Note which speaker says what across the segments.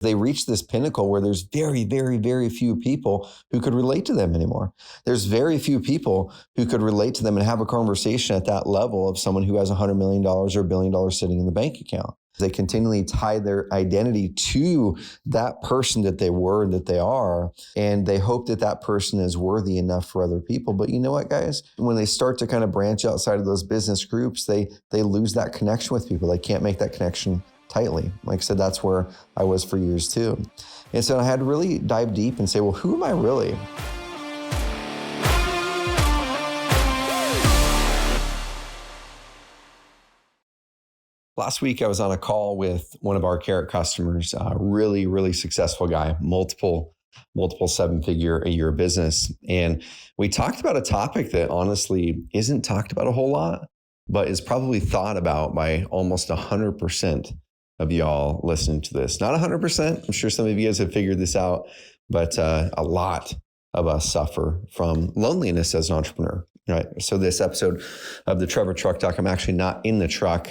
Speaker 1: They reach this pinnacle where there's very, very, very few people who could relate to them anymore. There's very few people who could relate to them and have a conversation at that level of someone who has $100 million or $1 billion sitting in the bank account. They continually tie their identity to that person that they were and that they are, and they hope that that person is worthy enough for other people. But you know what, guys? When they start to kind of branch outside of those business groups, they lose that connection with people. They can't make that connection tightly. Like I said, that's where I was for years too. And so I had to really dive deep and say, well, who am I really? Last week, I was on a call with one of our Carrot customers, a really, really successful guy, multiple seven-figure a year business. And we talked about a topic that honestly isn't talked about a whole lot, but is probably thought about by almost 100% of y'all listening to this. Not 100%. I'm sure some of you guys have figured this out, but a lot of us suffer from loneliness as an entrepreneur, right? So this episode of the Trevor Truck Talk, I'm actually not in the truck.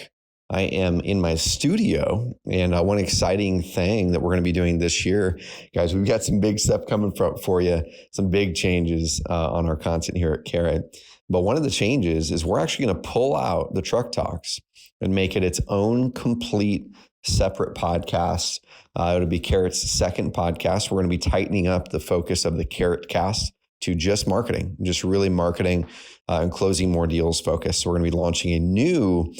Speaker 1: I am in my studio, and one exciting thing that we're going to be doing this year, guys, we've got some big stuff coming for you, some big changes on our content here at Carrot. But one of the changes is we're actually going to pull out the Truck Talks and make it its own complete separate podcast. It'll be Carrot's second podcast. We're going to be tightening up the focus of the Carrot Cast to just marketing, just really marketing and closing more deals focus. So we're going to be launching a new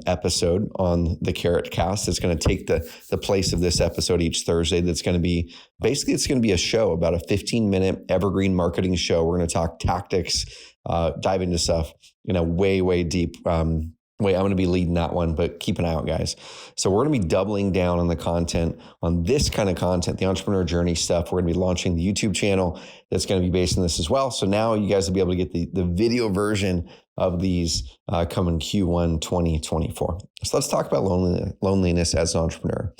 Speaker 1: episode on the Carrot Cast that's going to take the place of this episode each Thursday. That's going to be, basically it's going to be a show, about a 15-minute evergreen marketing show. We're going to talk tactics, dive into stuff in a way deep I'm going to be leading that one, but keep an eye out, guys. So we're going to be doubling down on the content, on this kind of content, the entrepreneur journey stuff. We're going to be launching the YouTube channel that's going to be based on this as well. So now you guys will be able to get the video version of these coming Q1 2024. So let's talk about loneliness as an entrepreneur.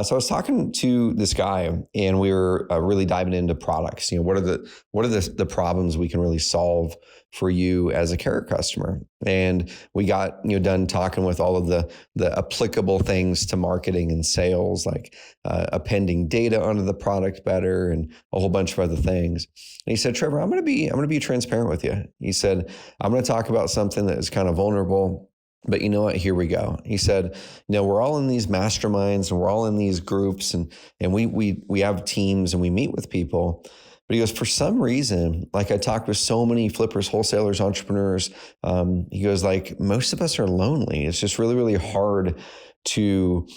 Speaker 1: So I was talking to this guy, and we were really diving into products. You know, what are the problems we can really solve for you as a Carrot customer? And we got done talking with all of the applicable things to marketing and sales, like appending data onto the product better, and a whole bunch of other things. And he said, Trevor, I'm going to be transparent with you. He said, I'm going to talk about something that is kind of vulnerable. But you know what? Here we go. He said, we're all in these masterminds and we're all in these groups, and we have teams and we meet with people. But he goes, for some reason, like I talked with so many flippers, wholesalers, entrepreneurs, he goes, like, most of us are lonely. It's just really, really hard to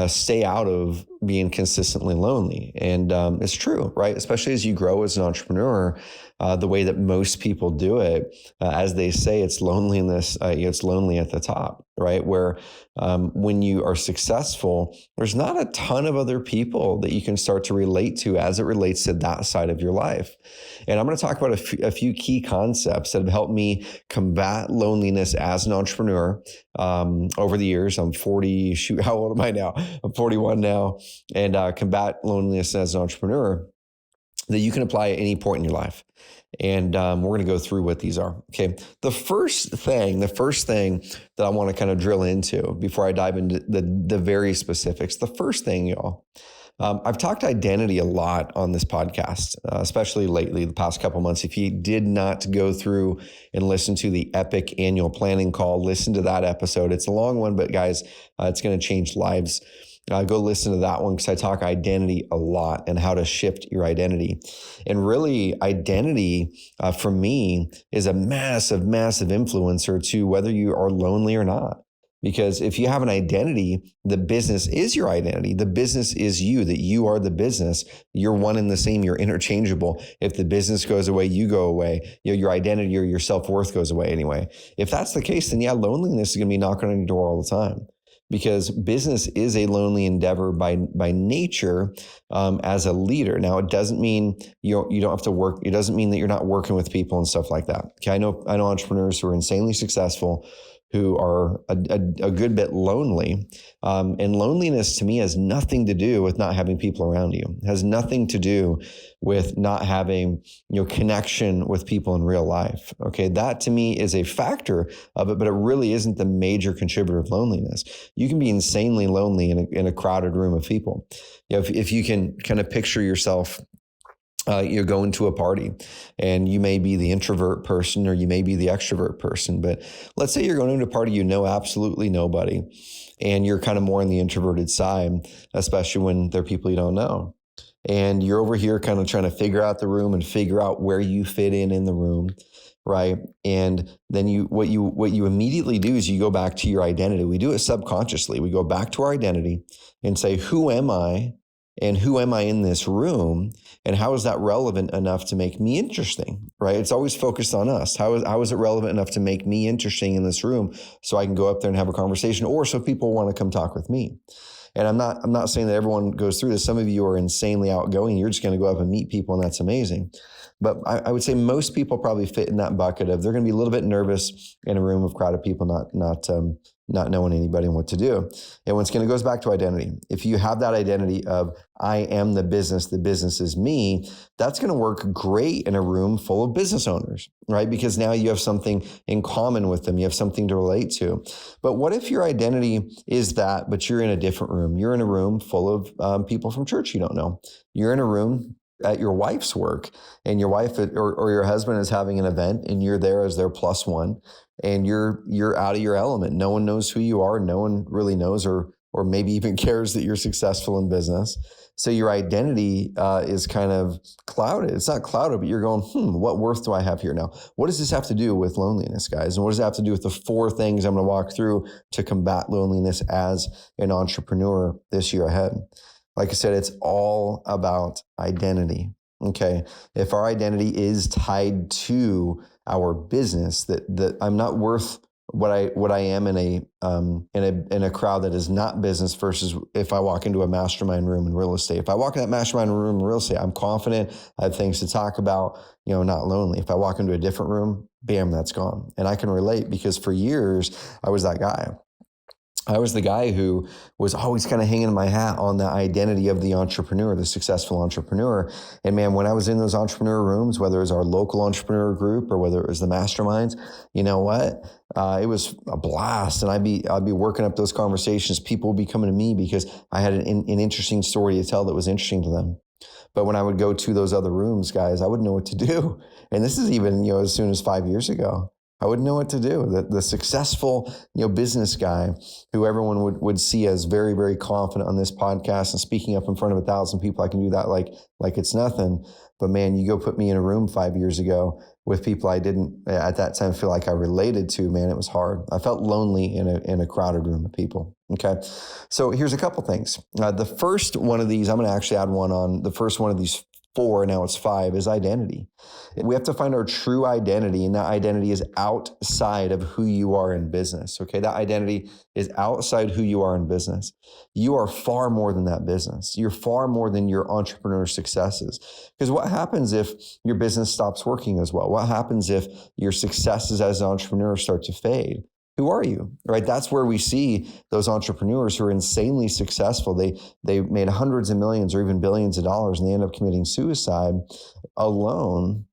Speaker 1: stay out of being consistently lonely. And it's true, right? Especially as you grow as an entrepreneur, the way that most people do it, as they say, it's loneliness, it's lonely at the top, right? Where when you are successful, there's not a ton of other people that you can start to relate to as it relates to that side of your life. And I'm going to talk about a few key concepts that have helped me combat loneliness as an entrepreneur over the years. I'm 40, how old am I now? I'm 41 now. And combat loneliness as an entrepreneur that you can apply at any point in your life. And we're going to go through what these are. Okay. The first thing that I want to kind of drill into before I dive into the very specifics, the first thing, y'all, I've talked identity a lot on this podcast, especially lately, the past couple months. If you did not go through and listen to the epic annual planning call, listen to that episode. It's a long one, but guys, it's going to change lives. Go listen to that one, because I talk identity a lot and how to shift your identity. And really, identity for me is a massive, massive influencer to whether you are lonely or not. Because if you have an identity, the business is your identity. The business is you, that you are the business. You're one and the same. You're interchangeable. If the business goes away, you go away. Your identity or your self-worth goes away anyway. If that's the case, then yeah, loneliness is going to be knocking on your door all the time. Because business is a lonely endeavor by nature as a leader. Now, it doesn't mean you don't have to work. It doesn't mean that you're not working with people and stuff like that. Okay, I know entrepreneurs who are insanely successful, who are a good bit lonely. And loneliness to me has nothing to do with not having people around you. It has nothing to do with not having, connection with people in real life. Okay. That to me is a factor of it, but it really isn't the major contributor of loneliness. You can be insanely lonely in a crowded room of people. If you can kind of picture yourself, you're going to a party and you may be the introvert person or you may be the extrovert person, but let's say you're going to a party, absolutely nobody, and you're kind of more on the introverted side, especially when there are people you don't know. And you're over here kind of trying to figure out the room and figure out where you fit in the room, right? And then what you immediately do is you go back to your identity. We do it subconsciously. We go back to our identity and say, who am I? And who am I in this room? And how is that relevant enough to make me interesting, right? It's always focused on us. How is it relevant enough to make me interesting in this room so I can go up there and have a conversation, or so people want to come talk with me? And I'm not saying that everyone goes through this. Some of you are insanely outgoing. You're just going to go up and meet people, and that's amazing. But I would say most people probably fit in that bucket of they're going to be a little bit nervous in a room of crowded people, not knowing anybody and what to do. And once again, it goes back to identity. If you have that identity of I am the business is me, that's going to work great in a room full of business owners, right? Because now you have something in common with them. You have something to relate to. But what if your identity is that, but you're in a different room? You're in a room full of people from church you don't know. You're in a room at your wife's work, and your wife or your husband is having an event, and you're there as their plus one, and you're out of your element. No one knows who you are. No one really knows or maybe even cares that you're successful in business. So your identity is kind of clouded. It's not clouded, but you're going, what worth do I have here now? What does this have to do with loneliness, guys? And what does it have to do with the 4 things I'm going to walk through to combat loneliness as an entrepreneur this year ahead? Like I said, it's all about identity. Okay. If our identity is tied to our business, that I'm not worth what I am in a crowd that is not business, versus if I walk into a mastermind room in real estate. If I walk in that mastermind room in real estate, I'm confident, I have things to talk about, not lonely. If I walk into a different room, bam, that's gone. And I can relate because for years I was that guy. I was the guy who was always kind of hanging my hat on the identity of the entrepreneur, the successful entrepreneur. And man, when I was in those entrepreneur rooms, whether it was our local entrepreneur group or whether it was the masterminds, you know what? It was a blast. And I'd be working up those conversations. People would be coming to me because I had an interesting story to tell that was interesting to them. But when I would go to those other rooms, guys, I wouldn't know what to do. And this is even, as soon as 5 years ago. I wouldn't know what to do. The successful, business guy who everyone would see as very, very confident on this podcast and speaking up in front of 1,000 people. I can do that like it's nothing. But man, you go put me in a room 5 years ago with people I didn't at that time feel like I related to. Man, it was hard. I felt lonely in a crowded room of people. Okay, so here's a couple things. The first one of these, I'm going to actually add one on. The first one of these 4, now it's 5, is identity. We have to find our true identity, and that identity is outside of who you are in business. Okay, that identity is outside who you are in business. You are far more than that business. You're far more than your entrepreneur successes. Because what happens if your business stops working as well? What happens if your successes as an entrepreneur start to fade? Who are you, right? That's where we see those entrepreneurs who are insanely successful. They made hundreds of millions or even billions of dollars, and they end up committing suicide alone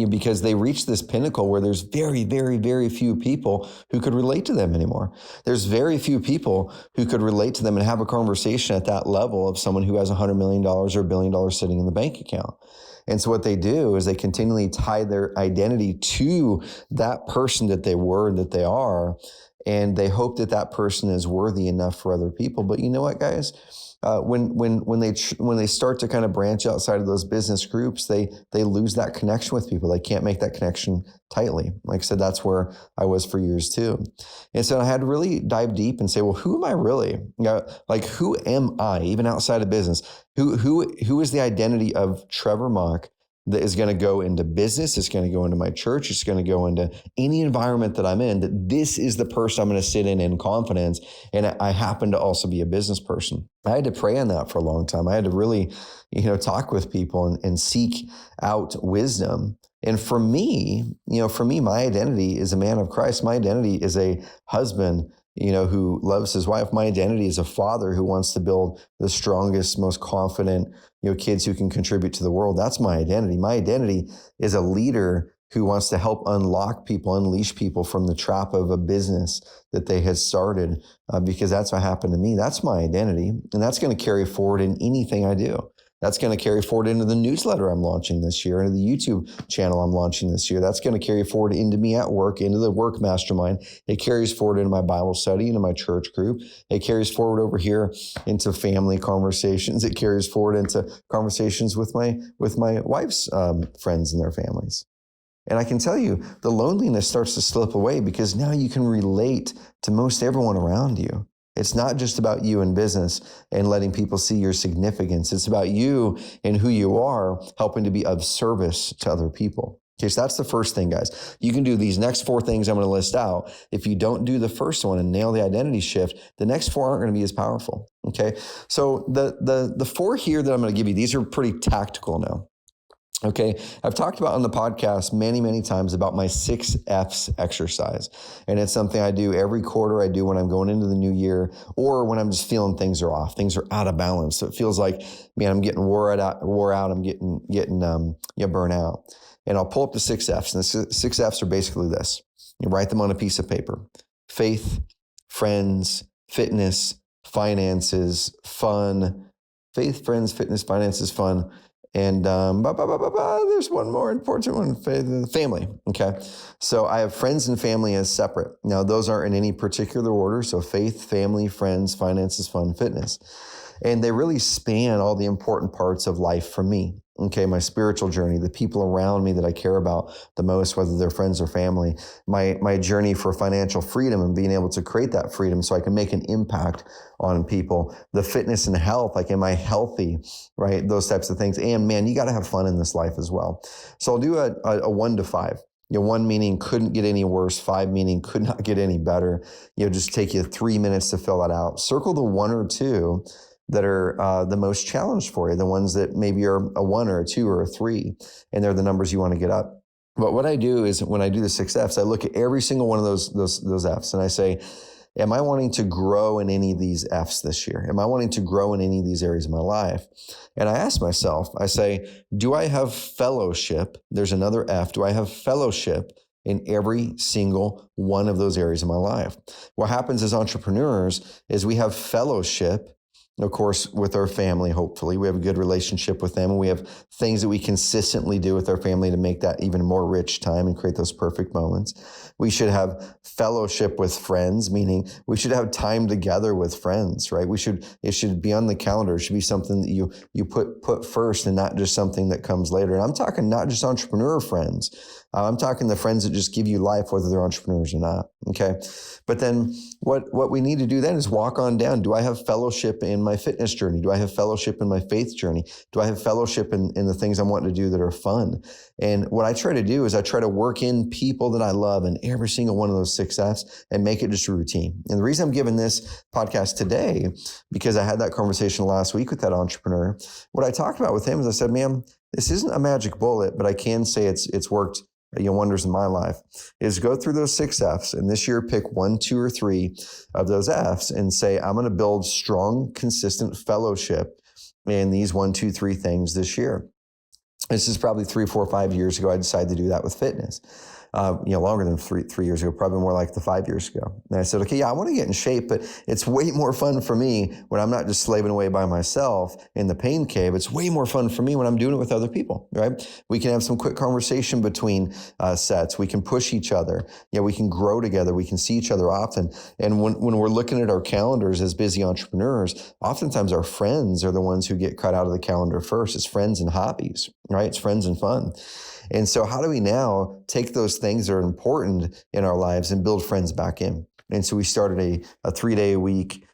Speaker 1: because they reach this pinnacle where there's very, very, very few people who could relate to them anymore. There's very few people who could relate to them and have a conversation at that level of someone who has $100 million or $1 billion sitting in the bank account. And so what they do is they continually tie their identity to that person that they were and that they are, and they hope that that person is worthy enough for other people. But you know what, guys? When they start to kind of branch outside of those business groups, they lose that connection with people. They can't make that connection tightly. Like I said, that's where I was for years too. And so I had to really dive deep and say, well, who am I really? Who am I, even outside of business? Who is the identity of Trevor Mauch that is going to go into business? It's going to go into my church. It's going to go into any environment that I'm in, that this is the person I'm going to sit in confidence. And I happen to also be a business person. I had to pray on that for a long time. I had to really, talk with people and seek out wisdom And for me, my identity is a man of Christ. My identity is a husband, who loves his wife. My identity is a father who wants to build the strongest, most confident, kids who can contribute to the world. That's my identity. My identity is a leader who wants to help unlock people, unleash people from the trap of a business that they had started, because that's what happened to me. That's my identity. And that's going to carry forward in anything I do. That's going to carry forward into the newsletter I'm launching this year, into the YouTube channel I'm launching this year. That's going to carry forward into me at work, into the work mastermind. It carries forward into my Bible study, into my church group. It carries forward over here into family conversations. It carries forward into conversations with my wife's friends and their families. And I can tell you, the loneliness starts to slip away because now you can relate to most everyone around you. It's not just about you in business and letting people see your significance. It's about you and who you are, helping to be of service to other people. Okay, so that's the first thing, guys. You can do these next 4 things I'm going to list out. If you don't do the first one and nail the identity shift, the next 4 aren't going to be as powerful. Okay, so the 4 here that I'm going to give you, these are pretty tactical now. Okay, I've talked about on the podcast many, many times about my 6 F's exercise. And it's something I do every quarter. I do when I'm going into the new year or when I'm just feeling things are off, things are out of balance. So it feels like, man, I'm getting wore out. I'm getting burnt out. And I'll pull up the 6 F's. And the 6 F's are basically this. You write them on a piece of paper: faith, friends, fitness, finances, fun. Faith, friends, fitness, finances, fun. And there's one more important one, family. Okay. So I have friends and family as separate. Now, those aren't in any particular order. So faith, family, friends, finances, fun, fitness. And they really span all the important parts of life for me. Okay, my spiritual journey, the people around me that I care about the most, whether they're friends or family, my journey for financial freedom and being able to create that freedom so I can make an impact on people, the fitness and health, like, am I healthy, right? Those types of things. And man, you got to have fun in this life as well. So I'll do a 1 to 5. 1 meaning couldn't get any worse, 5 meaning could not get any better. Just take you 3 minutes to fill that out. Circle the 1 or 2 that are the most challenged for you, the ones that maybe are a 1 or a 2 or a 3, and they're the numbers you want to get up. But what I do is when I do the 6 F's, I look at every single one of those F's and I say, am I wanting to grow in any of these F's this year? Am I wanting to grow in any of these areas of my life? And I ask myself, I say, do I have fellowship? There's another F. Do I have fellowship in every single one of those areas of my life? What happens as entrepreneurs is we have fellowship, of course, with our family. Hopefully we have a good relationship with them, and we have things that we consistently do with our family to make that even more rich time and create those perfect moments. We should have fellowship with friends, meaning we should have time together with friends, right? It should be on the calendar. It should be something that you put first and not just something that comes later. And I'm talking not just entrepreneur friends. I'm talking the friends that just give you life, whether they're entrepreneurs or not. Okay. But then what we need to do then is walk on down. Do I have fellowship in my fitness journey? Do I have fellowship in my faith journey? Do I have fellowship in the things I'm wanting to do that are fun? And what I try to do is I try to work in people that I love in every single one of those 6 F's and make it just a routine. And the reason I'm giving this podcast today, because I had that conversation last week with that entrepreneur. What I talked about with him is I said, man, this isn't a magic bullet, but I can say it's worked wonders in my life, is go through those 6 F's and this year pick 1, 2, or 3 of those F's and say, I'm going to build strong, consistent fellowship in these 1, 2, 3 things this year. This is probably 3, 4, 5 years ago. I decided to do that with fitness. Longer than three years ago, probably more like the 5 years ago. And I said, okay, yeah, I want to get in shape, but it's way more fun for me when I'm not just slaving away by myself in the pain cave. It's way more fun for me when I'm doing it with other people, right? We can have some quick conversation between sets. We can push each other. We can grow together. We can see each other often. And when we're looking at our calendars as busy entrepreneurs, oftentimes our friends are the ones who get cut out of the calendar first. It's friends and hobbies, right? It's friends and fun. And so how do we now take those things that are important in our lives and build friends back in? And so we started a 3-day-a-week,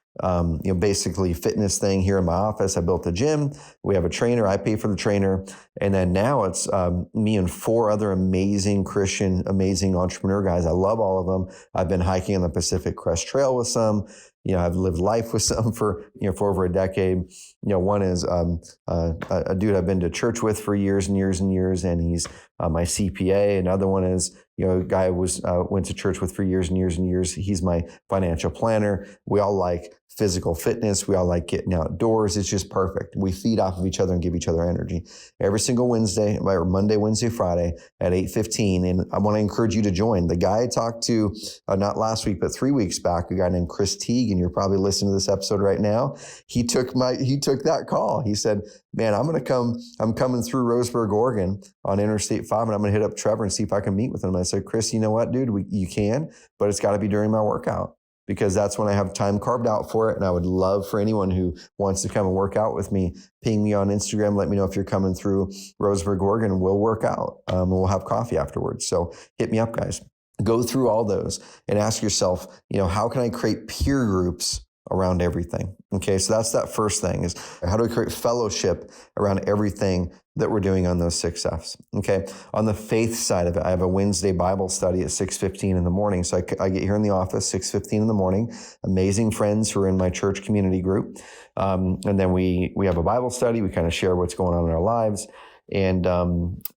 Speaker 1: basically fitness thing here in my office. I built a gym. We have a trainer. I pay for the trainer. And then now it's me and 4 other amazing Christian, amazing entrepreneur guys. I love all of them. I've been hiking on the Pacific Crest Trail with some. I've lived life with some for over a decade. One is a dude I've been to church with for years and years and years, and he's my CPA. Another one is a guy I went to church with for years and years and years. He's my financial planner. We all like physical fitness. We all like getting outdoors. It's just perfect. We feed off of each other and give each other energy every single Wednesday, or Monday, Wednesday, Friday at 8:15. And I want to encourage you to join. The guy I talked to, not last week, but 3 weeks back, a guy named Chris Teague, and you're probably listening to this episode right now. He took that call. He said, man, I'm coming through Roseburg, Oregon on Interstate 5, and I'm going to hit up Trevor and see if I can meet with him. I said, Chris, you know what, dude, you can, but it's got to be during my workout, because that's when I have time carved out for it. And I would love for anyone who wants to come and work out with me, ping me on Instagram. Let me know if you're coming through Roseburg, Oregon, and we'll work out. And we'll have coffee afterwards. So hit me up, guys. Go through all those and ask yourself, how can I create peer groups around everything? Okay, so that's that first thing, is how do we create fellowship around everything that we're doing on those 6 F's? Okay, on the faith side of it, I have a Wednesday Bible study at 6:15 in the morning. So I get here in the office 6:15 in the morning. Amazing friends who are in my church community group, and then we have a Bible study. We kind of share what's going on in our lives. And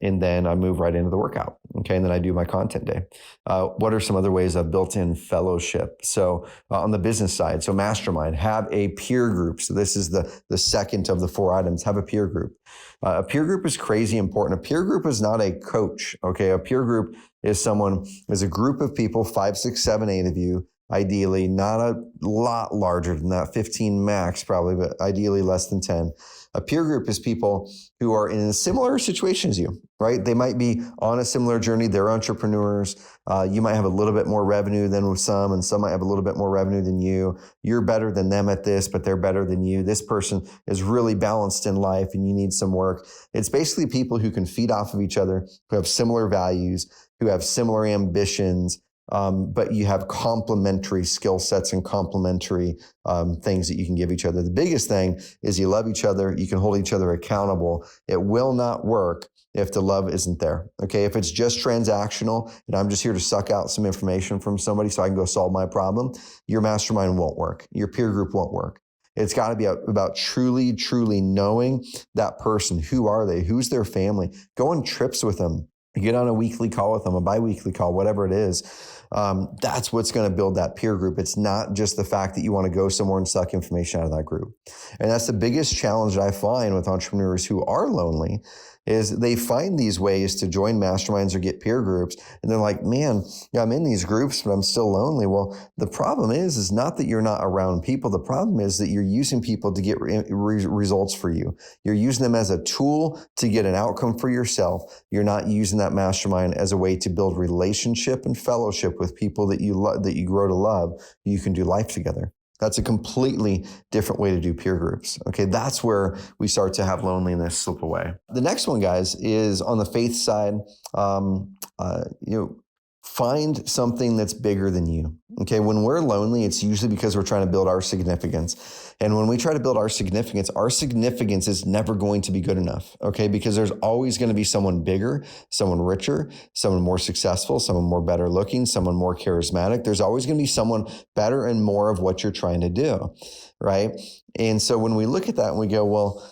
Speaker 1: then I move right into the workout. Okay. And then I do my content day. What are some other ways I've built in fellowship? So on the business side, so mastermind, have a peer group. So this is the second of the 4 items, have a peer group. A peer group is crazy important. A peer group is not a coach. Okay. A peer group is a group of people, 5, 6, 7, 8 of you, ideally, not a lot larger than that, 15 max probably, but ideally less than 10. A peer group is people who are in a similar situation as you, right? They might be on a similar journey. They're entrepreneurs. You might have a little bit more revenue than with some, and some might have a little bit more revenue than you. You're better than them at this, but they're better than you. This person is really balanced in life and you need some work. It's basically people who can feed off of each other, who have similar values, who have similar ambitions, but you have complementary skill sets and complementary things that you can give each other. The biggest thing is you love each other. You can hold each other accountable. It will not work if the love isn't there. Okay. If it's just transactional and I'm just here to suck out some information from somebody so I can go solve my problem, your mastermind won't work. Your peer group won't work. It's got to be about truly, truly knowing that person. Who are they? Who's their family? Go on trips with them. Get on a weekly call with them, a bi-weekly call, whatever it is. That's what's going to build that peer group. It's not just the fact that you want to go somewhere and suck information out of that group. And that's the biggest challenge that I find with entrepreneurs who are lonely, is they find these ways to join masterminds or get peer groups. And they're like, man, I'm in these groups, but I'm still lonely. Well, the problem is not that you're not around people. The problem is that you're using people to get results for you. You're using them as a tool to get an outcome for yourself. You're not using that mastermind as a way to build relationship and fellowship with people that you that you grow to love. You can do life together. That's a completely different way to do peer groups. Okay, that's where we start to have loneliness slip away. The next one, guys, is on the faith side. Find something that's bigger than you. Okay, when we're lonely, it's usually because we're trying to build our significance. And when we try to build our significance is never going to be good enough. Okay, because there's always going to be someone bigger, someone richer, someone more successful, someone more better looking, someone more charismatic. There's always going to be someone better and more of what you're trying to do, right? And so when we look at that and we go, well,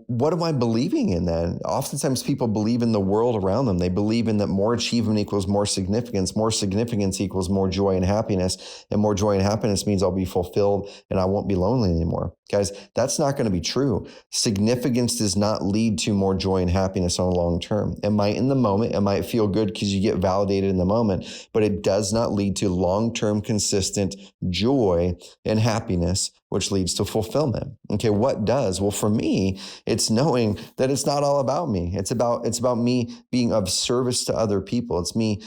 Speaker 1: what am I believing in then? Oftentimes people believe in the world around them. They believe in that more achievement equals more significance equals more joy and happiness, and more joy and happiness means I'll be fulfilled and I won't be lonely anymore. Guys, that's not going to be true. Significance does not lead to more joy and happiness on the long term. It might in the moment, it might feel good because you get validated in the moment, but it does not lead to long-term consistent joy and happiness, which leads to fulfillment. Okay, what does? Well, for me, it's knowing that it's not all about me. It's about me being of service to other people. It's me,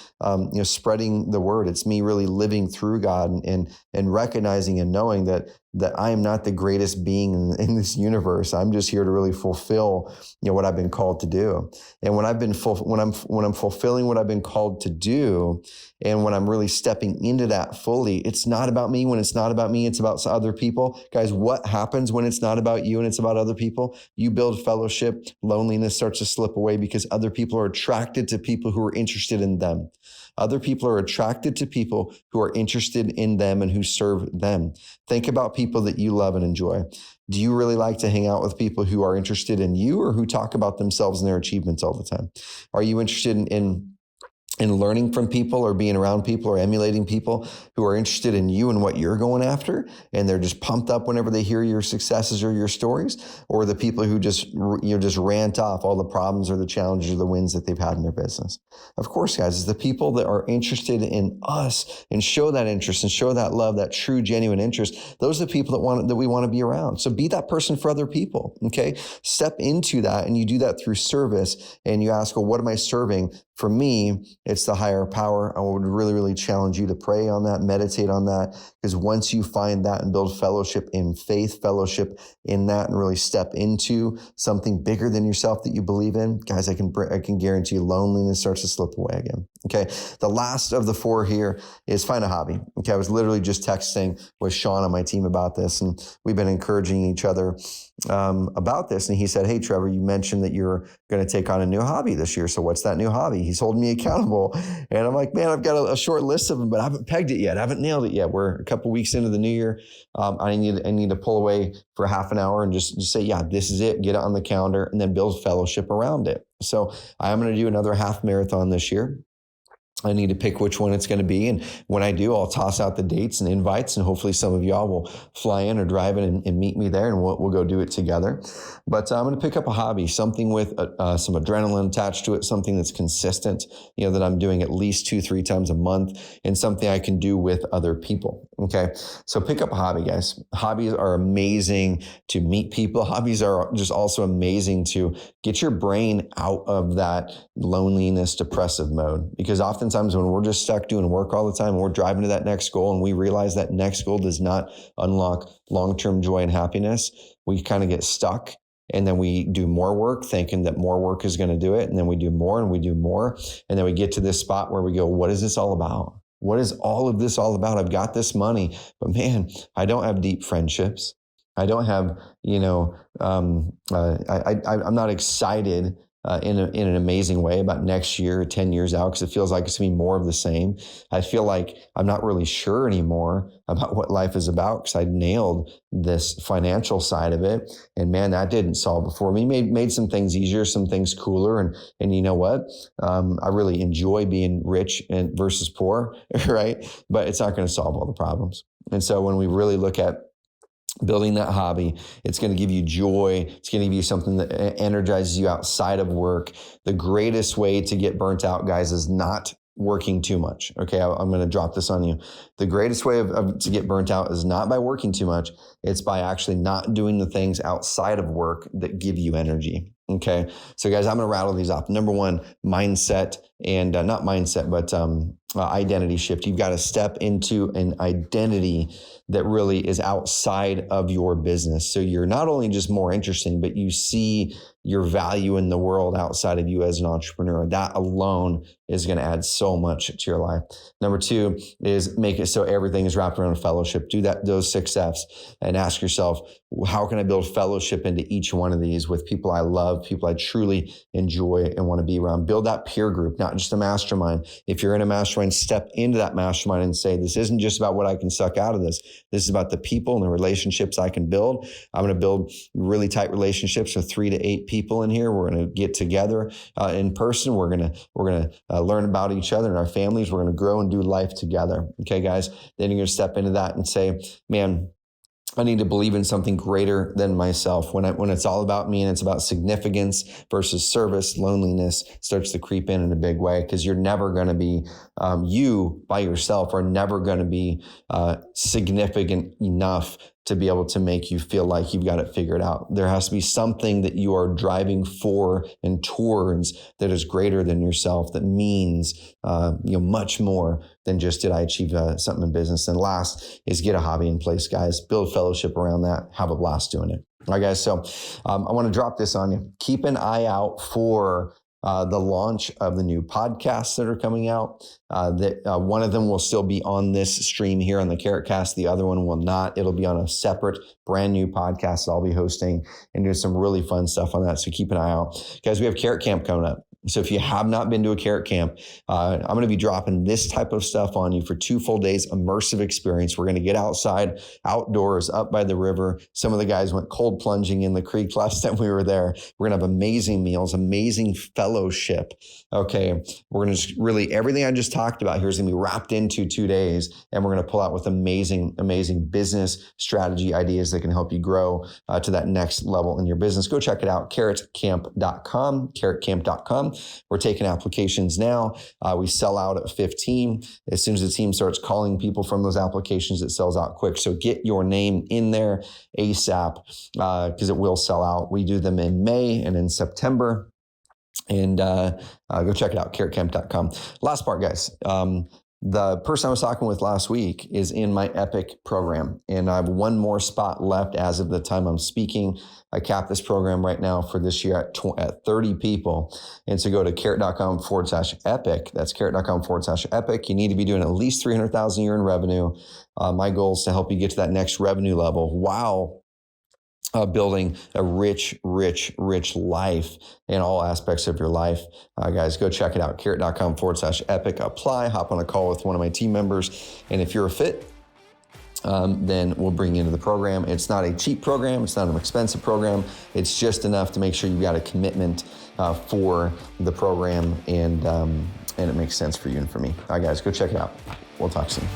Speaker 1: spreading the word. It's me really living through God and recognizing and knowing that I am not the greatest being in this universe. I'm just here to really fulfill, what I've been called to do. And when I'm fulfilling what I've been called to do, and when I'm really stepping into that fully, it's not about me. When it's not about me, it's about other people. Guys, what happens when it's not about you and it's about other people? You build fellowship. Loneliness starts to slip away because other people are attracted to people who are interested in them. Other people are attracted to people who are interested in them and who serve them. Think about people that you love and enjoy. Do you really like to hang out with people who are interested in you or who talk about themselves and their achievements all the time? Are you interested in learning from people or being around people or emulating people who are interested in you and what you're going after, and they're just pumped up whenever they hear your successes or your stories? Or the people who just rant off all the problems or the challenges or the wins that they've had in their business? Of course, guys, it's the people that are interested in us and show that interest and show that love, that true, genuine interest. Those are the people that we want to be around. So be that person for other people, okay? Step into that, and you do that through service, and you ask, well, what am I serving? For me, it's the higher power. I would really, really challenge you to pray on that, meditate on that, because once you find that and build fellowship in faith, fellowship in that, and really step into something bigger than yourself that you believe in, guys, I can guarantee loneliness starts to slip away again. Okay. The last of the 4 here is find a hobby. Okay. I was literally just texting with Sean on my team about this, and we've been encouraging each other about this. And he said, hey, Trevor, you mentioned that you're going to take on a new hobby this year. So what's that new hobby? He's holding me accountable. And I'm like, man, I've got a short list of them, but I haven't pegged it yet. I haven't nailed it yet. We're a couple weeks into the new year. I need to pull away for half an hour and just say, yeah, this is it. Get it on the calendar and then build fellowship around it. So I am going to do another half marathon this year. I need to pick which one it's going to be. And when I do, I'll toss out the dates and invites, and hopefully some of y'all will fly in or drive in and meet me there, and we'll go do it together. But I'm going to pick up a hobby, something with some adrenaline attached to it, something that's consistent, that I'm doing at least 2-3 times a month, and something I can do with other people. Okay. So pick up a hobby, guys. Hobbies are amazing to meet people. Hobbies are just also amazing to get your brain out of that loneliness, depressive mode, because oftentimes when we're just stuck doing work all the time, and we're driving to that next goal, and we realize that next goal does not unlock long-term joy and happiness, we kind of get stuck. And then we do more work thinking that more work is going to do it. And then we do more and we do more. And then we get to this spot where we go, what is this all about? What is all of this all about? I've got this money, but man, I don't have deep friendships. I don't have, I'm not excited in an amazing way about next year, 10 years out, because it feels like it's going to be more of the same. I feel like I'm not really sure anymore about what life is about because I nailed this financial side of it. And man, that didn't solve before me. Made some things easier, some things cooler. And you know what? I really enjoy being rich and versus poor, right? But it's not going to solve all the problems. And so when we really look at building that hobby, it's going to give you joy. It's going to give you something that energizes you outside of work. The greatest way to get burnt out, guys, is not working too much. Okay, I'm going to drop this on you. The greatest way to get burnt out is not by working too much. It's by actually not doing the things outside of work that give you energy. Okay, so guys, I'm going to rattle these off. Number 1, mindset, and not mindset, but identity shift. You've got to step into an identity that really is outside of your business. So you're not only just more interesting, but you see your value in the world outside of you as an entrepreneur. That alone is going to add so much to your life. Number 2 is make it so everything is wrapped around fellowship. Do those 6 F's and ask yourself, how can I build fellowship into each one of these with people I love, people I truly enjoy and want to be around? Build that peer group, not just a mastermind. If you're in a mastermind, step into that mastermind and say, this isn't just about what I can suck out of this. This is about the people and the relationships I can build. I'm going to build really tight relationships with 3 to 8 people in here. We're going to get together in person. We're going to learn about each other and our families. We're going to grow and do life together. Okay, guys. Then you're going to step into that and say, man, I need to believe in something greater than myself. When it's all about me and it's about significance versus service, loneliness starts to creep in a big way, because you're never going to be, you by yourself are never going to be significant enough to be able to make you feel like you've got it figured out. There has to be something that you are driving for and towards that is greater than yourself, that means much more than just did I achieve something in business. And last is get a hobby in place, guys. Build fellowship around that. Have a blast doing it. All right, guys. So I want to drop this on you. Keep an eye out for the launch of the new podcasts that are coming out. One of them will still be on this stream here on the Carrot Cast. The other one will not. It'll be on a separate, brand new podcast that I'll be hosting and do some really fun stuff on that. So keep an eye out. Guys, we have Carrot Camp coming up. So if you have not been to a Carrot Camp, I'm going to be dropping this type of stuff on you for 2 full days, immersive experience. We're going to get outside, outdoors, up by the river. Some of the guys went cold plunging in the creek last time we were there. We're going to have amazing meals, amazing fellowship. Okay. We're going to just really, everything I just talked about here is going to be wrapped into 2 days. And we're going to pull out with amazing business strategy ideas that can help you grow to that next level in your business. Go check it out. carrotcamp.com, carrotcamp.com. We're taking applications now. We sell out at 15. As soon as the team starts calling people from those applications, it sells out quick. So get your name in there ASAP because it will sell out. We do them in May and in September. And go check it out, carrotcamp.com. Last part, guys. The person I was talking with last week is in my Epic program, and I have one more spot left as of the time I'm speaking. I capped this program right now for this year at 30 people. And so go to carrot.com/epic. That's carrot.com/epic. You need to be doing at least 300,000 a year in revenue. My goal is to help you get to that next revenue level while building a rich life in all aspects of your life. Guys, go check it out. Carrot.com/epic. Apply, hop on a call with one of my team members. And if you're a fit, then we'll bring you into the program. It's not a cheap program. It's not an expensive program. It's just enough to make sure you've got a commitment for the program and it makes sense for you and for me. All right, guys, go check it out. We'll talk soon.